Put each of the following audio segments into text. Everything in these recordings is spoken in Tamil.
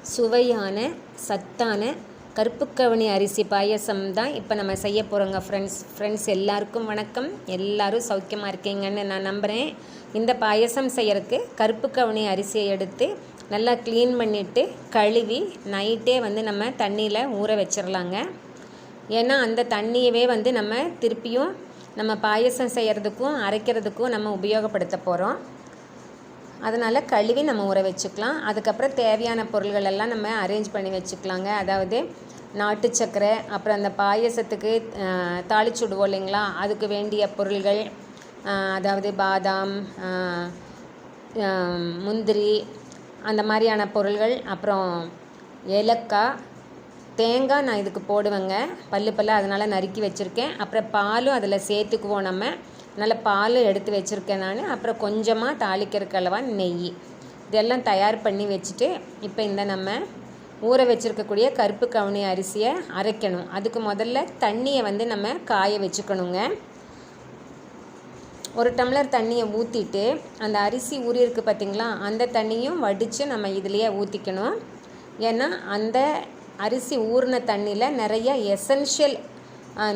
சுவையான சத்தான கருப்புக்கவனி அரிசி பாயசம் தான் இப்போ நம்ம செய்ய போகிறோங்க ஃப்ரெண்ட்ஸ் எல்லாருக்கும் வணக்கம். எல்லோரும் சௌக்கியமாக இருக்கீங்கன்னு நான் நம்புகிறேன். இந்த பாயசம் செய்கிறதுக்கு கருப்புக்கவனி அரிசியை எடுத்து நல்லா க்ளீன் பண்ணிவிட்டு கழுவி நைட்டே நம்ம தண்ணியில் ஊற வச்சிடலாங்க. ஏன்னா அந்த தண்ணியவே நம்ம திருப்பியும் நம்ம பாயசம் செய்கிறதுக்கும் அரைக்கிறதுக்கும் நம்ம உபயோகப்படுத்த போகிறோம். அதனால் கழுவி நம்ம ஊற வச்சுக்கலாம். அதுக்கப்புறம் தேவையான பொருள்கள் எல்லாம் நம்ம அரேஞ்ச் பண்ணி வச்சுக்கலாங்க. அதாவது நாட்டு சர்க்கரை, அப்புறம் அந்த பாயசத்துக்கு தாளிச்சு விடுவோம் இல்லைங்களா, அதுக்கு வேண்டிய பொருள்கள், அதாவது பாதாம், முந்திரி, அந்த மாதிரியான பொருள்கள், அப்புறம் ஏலக்காய், தேங்காய் நான் இதுக்கு போடுவேங்க பல்லாக, அதனால் நறுக்கி வச்சுருக்கேன். அப்புறம் பாலும் அதில் சேர்த்துக்குவோம் நம்ம. நல்ல பால் எடுத்து வச்சுருக்கேன் நான். அப்புறம் கொஞ்சமாக தாளிக்கிறதுக்கு அளவா நெய், இதெல்லாம் தயார் பண்ணி வச்சுட்டு இப்போ இந்த நம்ம ஊற வச்சுருக்கக்கூடிய கருப்பு கவுனி அரிசியை அரைக்கணும். அதுக்கு முதல்ல தண்ணியை நம்ம காய வச்சுக்கணுங்க. ஒரு டம்ளர் தண்ணியை ஊற்றிட்டு அந்த அரிசி ஊறி இருக்குது பார்த்திங்களா, அந்த தண்ணியும் வடித்து நம்ம இதிலையே ஊற்றிக்கணும். ஏன்னா அந்த அரிசி ஊறின தண்ணியில் நிறைய எசென்ஷியல்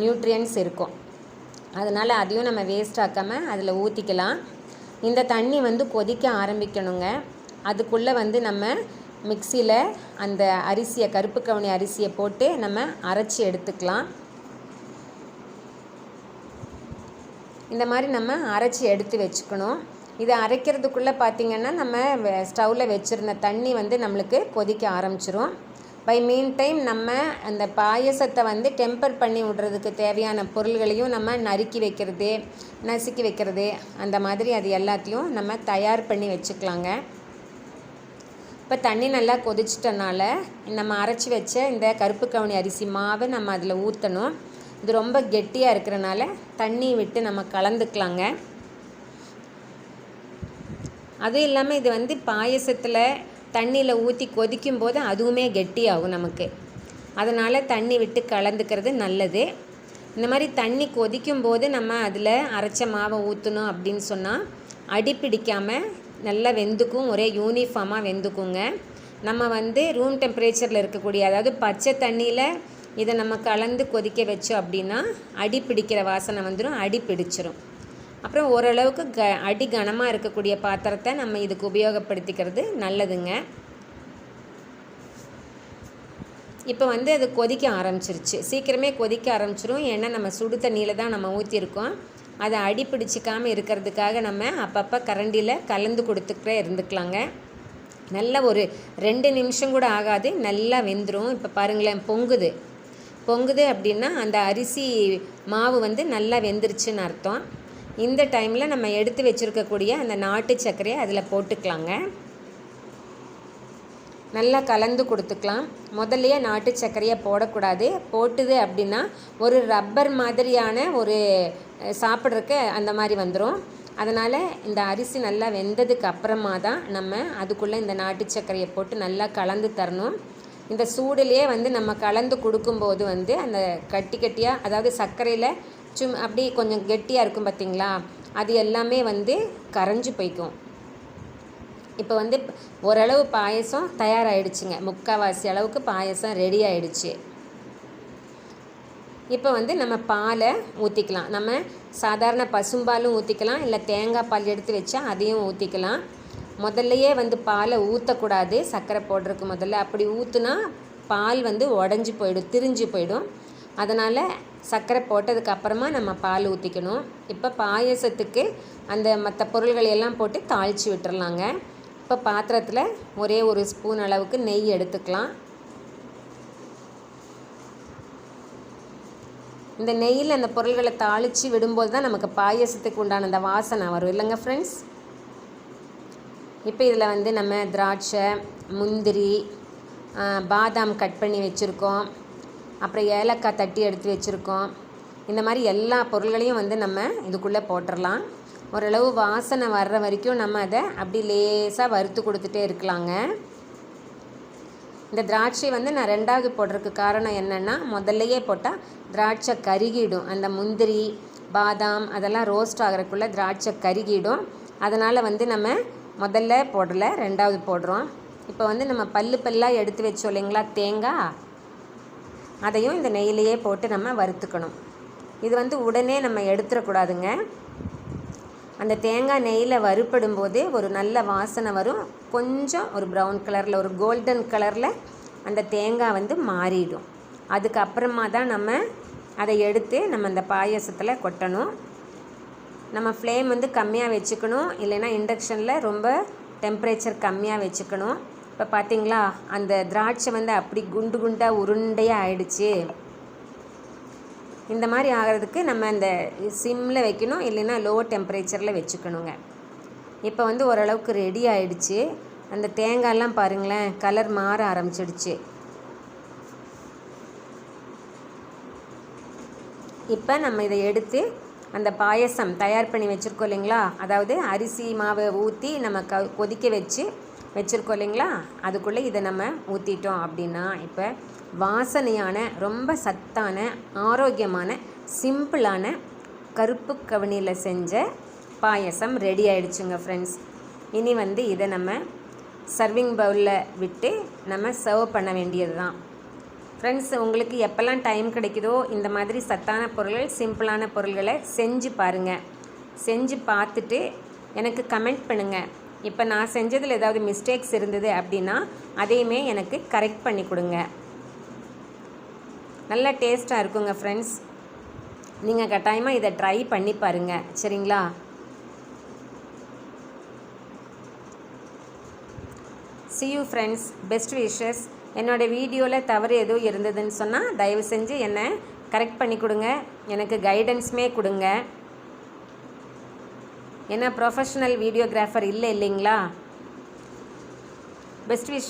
நியூட்ரியன்ட்ஸ் இருக்கும். அதனால் அதையும் நம்ம வேஸ்ட் ஆக்காமல் அதில் ஊற்றிக்கலாம். இந்த தண்ணி கொதிக்க ஆரம்பிக்கணுங்க. அதுக்குள்ளே நம்ம மிக்சியில் அந்த அரிசியை, கருப்பு கவுனி அரிசியை போட்டு நம்ம அரைச்சி எடுத்துக்கலாம். இந்த மாதிரி நம்ம அரைச்சி எடுத்து வச்சுக்கணும். இதை அரைக்கிறதுக்குள்ளே பார்த்திங்கன்னா நம்ம ஸ்டவ்வில் வச்சுருந்த தண்ணி நம்மளுக்கு கொதிக்க ஆரம்பிச்சிரும். பை மீன் டைம் நம்ம அந்த பாயசத்தை டெம்பர் பண்ணி விடுறதுக்கு தேவையான பொருள்களையும் நம்ம நறுக்கி வைக்கிறது, நசுக்கி வைக்கிறது, அந்த மாதிரி அது எல்லாத்தையும் நம்ம தயார் பண்ணி வச்சுக்கலாங்க. இப்போ தண்ணி நல்லா கொதிச்சிட்டனால நம்ம அரைச்சி வச்ச இந்த கருப்பு கவுனி அரிசி மாவை நம்ம அதில் ஊற்றணும். இது ரொம்ப கெட்டியாக இருக்கிறனால தண்ணி விட்டு நம்ம கலந்துக்கலாங்க. அதுவும் இல்லாமல் இது பாயசத்தில் தண்ணியில் ஊற்றி கொதிக்கும் போது அதுவுமே கெட்டியாகும் நமக்கு. அதனால் தண்ணி விட்டு கலந்துக்கிறது நல்லது. இந்த மாதிரி தண்ணி கொதிக்கும் போது நம்ம அதில் அரைச்ச மாவை ஊற்றணும் அப்படின்னு சொன்னால் அடி பிடிக்காமல் நல்லா வெந்துக்கும், ஒரே யூனிஃபார்மாக வெந்துக்குங்க. நம்ம ரூம் டெம்பரேச்சரில் இருக்கக்கூடிய, அதாவது பச்சை தண்ணியில் இதை நம்ம கலந்து கொதிக்க வச்சோம் அப்படின்னா அடி பிடிக்கிற வாசனை வந்துடும், அடி பிடிச்சிரும். அப்புறம் ஓரளவுக்கு அடி கனமாக இருக்கக்கூடிய பாத்திரத்தை நம்ம இதுக்கு உபயோகப்படுத்திக்கிறது நல்லதுங்க. இப்போ அது கொதிக்க ஆரம்பிச்சிருச்சு. சீக்கிரமே கொதிக்க ஆரம்பிச்சிரும். ஏன்னா நம்ம சுடு தண்ணியில் தான் நம்ம ஊற்றிருக்கோம். அதை அடி பிடிச்சிக்காமல் இருக்கிறதுக்காக நம்ம அப்பப்போ கரண்டியில் கலந்து கொடுத்துக்கிட்டே இருந்துக்கலாங்க. நல்லா ஒரு 2 நிமிஷம் கூட ஆகாது, நல்லா வெந்துடும். இப்போ பாருங்களேன், பொங்குது அப்படின்னா அந்த அரிசி மாவு நல்லா வெந்துருச்சுன்னு அர்த்தம். இந்த டைமில் நம்ம எடுத்து வச்சுருக்கக்கூடிய அந்த நாட்டு சர்க்கரையை அதில் போட்டுக்கலாங்க. நல்லா கலந்து கொடுத்துக்கலாம். முதல்லையே நாட்டு சர்க்கரையை போடக்கூடாது. போட்டுது அப்படின்னா ஒரு ரப்பர் மாதிரியான ஒரு சாப்பிட்றதுக்கு அந்த மாதிரி வந்துடும். அதனால் இந்த அரிசி நல்லா வெந்ததுக்கு அப்புறமா தான் நம்ம அதுக்குள்ளே இந்த நாட்டு சர்க்கரையை போட்டு நல்லா கலந்து தரணும். இந்த சூடுலேயே நம்ம கலந்து கொடுக்கும்போது அந்த கட்டியாக, அதாவது சர்க்கரையில் அப்படி கொஞ்சம் கெட்டியாக இருக்கும் பார்த்திங்களா, அது எல்லாமே கரைஞ்சி போய்க்கும். இப்போ ஓரளவு பாயசம் தயாராகிடுச்சுங்க. 3/4 அளவுக்கு பாயசம் ரெடி ஆகிடுச்சு. இப்போ நம்ம பாலை ஊற்றிக்கலாம். நம்ம சாதாரண பசும்பாலும் ஊற்றிக்கலாம், இல்லை தேங்காய் பால் எடுத்து வச்சா அதையும் ஊற்றிக்கலாம். முதல்லையே பாலை ஊற்றக்கூடாது சர்க்கரை போடுறதுக்கு முதல்ல. அப்படி ஊற்றுனா பால் உடஞ்சி போயிடும், திரிஞ்சு போயிடும். அதனால் சர்க்கரை போட்டதுக்கு அப்புறமா நம்ம பால் ஊற்றிக்கணும். இப்போ பாயசத்துக்கு அந்த மற்ற பொருள்களை எல்லாம் போட்டு தாளித்து விட்டுறலாங்க. இப்போ பாத்திரத்தில் ஒரே 1 ஸ்பூன் அளவுக்கு நெய் எடுத்துக்கலாம். இந்த நெய்யில் அந்த பொருள்களை தாளித்து விடும்போது தான் நமக்கு பாயசத்துக்கு உண்டான அந்த வாசனை வரும் இல்லைங்க ஃப்ரெண்ட்ஸ். இப்போ இதில் நம்ம திராட்சை, முந்திரி, பாதாம் கட் பண்ணி வச்சுருக்கோம், அப்புறம் ஏலக்காய் தட்டி எடுத்து வச்சுருக்கோம். இந்த மாதிரி எல்லா பொருள்களையும் நம்ம இதுக்குள்ளே போட்டுடலாம். ஓரளவு வாசனை வர்ற வரைக்கும் நம்ம அதை அப்படி லேசாக வறுத்து கொடுத்துட்டே இருக்கலாங்க. இந்த திராட்சை நான் 2வது போடுறதுக்கு காரணம் என்னென்னா, முதல்லையே போட்டால் திராட்சை கருகிடும். அந்த முந்திரி, பாதாம் அதெல்லாம் ரோஸ்ட் ஆகிறதுக்குள்ளே திராட்சை கருகிடும். அதனால் நம்ம முதல்ல போடலை, 2வது போடுறோம். இப்போ வந்து நம்ம பல்லாக எடுத்து வச்சோம் இல்லைங்களா தேங்காய், அதையும் இந்த நெய்யிலையே போட்டு நம்ம வறுத்துக்கணும். இது வந்து உடனே நம்ம எடுத்துடக்கூடாதுங்க. அந்த தேங்காய் நெய்யில் வறுப்படும் போதே ஒரு நல்ல வாசனை வரும். கொஞ்சம் ஒரு ப்ரௌன் கலரில், ஒரு கோல்டன் கலரில் அந்த தேங்காய் வந்து மாறிடும். அதுக்கப்புறமா தான் நம்ம அதை எடுத்து நம்ம அந்த பாயசத்தில் கொட்டணும். நம்ம ஃப்ளேம் வந்து கம்மியாக வச்சுக்கணும், இல்லைன்னா இண்டக்ஷனில் ரொம்ப டெம்பரேச்சர் கம்மியாக வச்சுக்கணும். இப்போ பார்த்திங்களா, அந்த திராட்சை வந்து அப்படி குண்டு குண்டாக உருண்டையாக ஆயிடுச்சு. இந்த மாதிரி ஆகிறதுக்கு நம்ம இந்த சிம்மில் வைக்கணும், இல்லைன்னா லோ டெம்பரேச்சரில் வச்சுக்கணுங்க. இப்போ வந்து ஓரளவுக்கு ரெடி ஆகிடுச்சு. அந்த தேங்காயெல்லாம் பாருங்களேன், கலர் மாற ஆரம்பிச்சிடுச்சு. இப்போ நம்ம இதை எடுத்து அந்த பாயசம் தயார் பண்ணி வச்சுருக்கோம் இல்லைங்களா, அதாவது அரிசி மாவை ஊற்றி நம்ம கொதிக்க வச்சுருக்கோம் இல்லைங்களா, அதுக்குள்ளே இதை நம்ம ஊற்றிட்டோம் அப்படின்னா இப்போ வாசனையான, ரொம்ப சத்தான, ஆரோக்கியமான, சிம்பிளான கருப்பு கவுனியில் செஞ்ச பாயசம் ரெடி ஆகிடுச்சுங்க ஃப்ரெண்ட்ஸ். இனி வந்து இதை நம்ம சர்விங் பவுலில் விட்டு நம்ம சர்வ் பண்ண வேண்டியது தான். ஃப்ரெண்ட்ஸ், உங்களுக்கு எப்போல்லாம் டைம் கிடைக்குதோ இந்த மாதிரி சத்தான பொருள்கள், சிம்பிளான பொருள்களை செஞ்சு பாருங்கள். செஞ்சு பார்த்துட்டு எனக்கு கமெண்ட் பண்ணுங்கள். இப்போ நான் செஞ்சதில் ஏதாவது மிஸ்டேக்ஸ் இருந்தது அப்படின்னா அதையுமே எனக்கு கரெக்ட் பண்ணி கொடுங்க. நல்லா டேஸ்ட்டாக இருக்குங்க ஃப்ரெண்ட்ஸ். நீங்கள் கட்டாயமாக இதை ட்ரை பண்ணி பாருங்கள், சரிங்களா? See you friends, best wishes. என்னோடய வீடியோவில் தவறு எதுவும் இருந்ததுன்னு சொன்னால் தயவு செஞ்சு என்னை கரெக்ட் பண்ணி கொடுங்க, எனக்கு கைடன்ஸுமே கொடுங்க. ஏன்னா ப்ரொஃபஷ்னல் வீடியோகிராஃபர் இல்லைங்களா? Best wish